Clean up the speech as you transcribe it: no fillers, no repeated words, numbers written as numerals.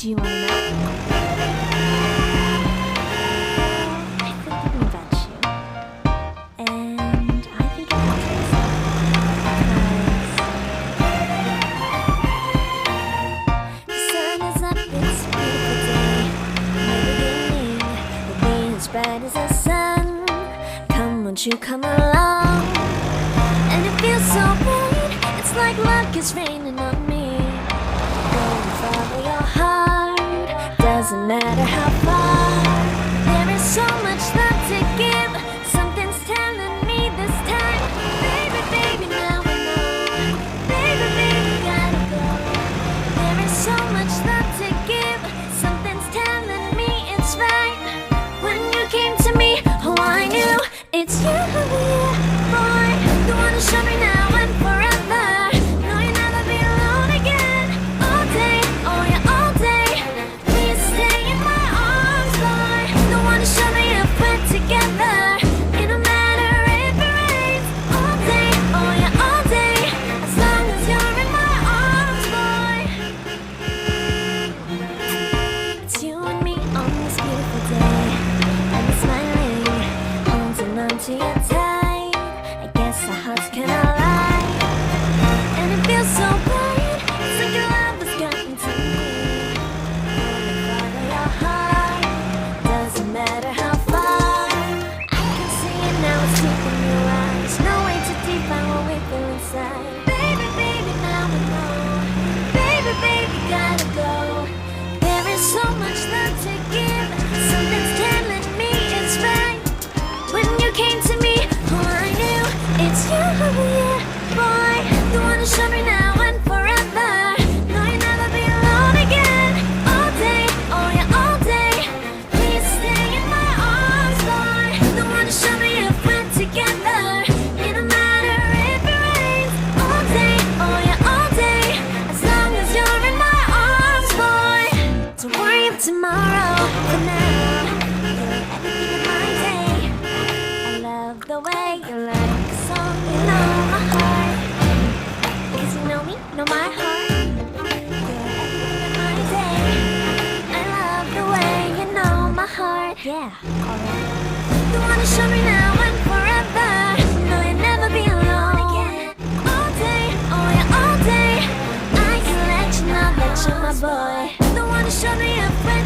Do you wanna know? I've been thinking about you, and I think it helps because the sun is up, it's a beautiful day. No beginning will be as bright as the sun. Come, won't you come along? And it feels so right, it's like luck is raining on me. Go and follow your heart, doesn't matter how far. There is so much love to give, something's telling me this time. Baby, baby, now I know. Baby, baby, gotta go. There is so much love to give, something's telling me it's right. When you came to me, oh, I knew it's you, yeah, boy. You wanna show me now and forever. No, you'll never be alone again. All day, oh yeah, all day. Please stay in my arms, boy. You wanna show me if we're together. It don't matter if it rains. All day, oh yeah, all day. As long as you're in my arms, boy. It's you and me on this beautiful day. I'm smiling, holding on to your tight. I guess our hearts cannot lie, and it feels so bright. It's like your love has gotten to me. Follow your heart, doesn't matter how far. I can see it now, it's deep in your eyes. No way to define what we feel inside. Baby, baby, now we know. Baby, baby, gotta go. There is so much love to give, something's telling me it's right. When you came to me, oh, I knew it's you, yeah, boy. You wanna show me now and forever. No, you'll never be alone again. All day, oh yeah, all day. Please stay in my arms, boy. You wanna show me if we're together. It don't matter if it rains. All day, oh yeah, all day. As long as you're in my arms, boy. Don't worry of tomorrow. For now, you're everything in my day. I love the way you like a song, you know my heart. Because you know me, know my heart. You're everything in my day. I love the way you know my heart. Yeah, alright. You wanna show me now and forever. No, you'll never be alone again. All day, oh yeah, all day. I can let you know that you're my boy. You wanna show me a friend.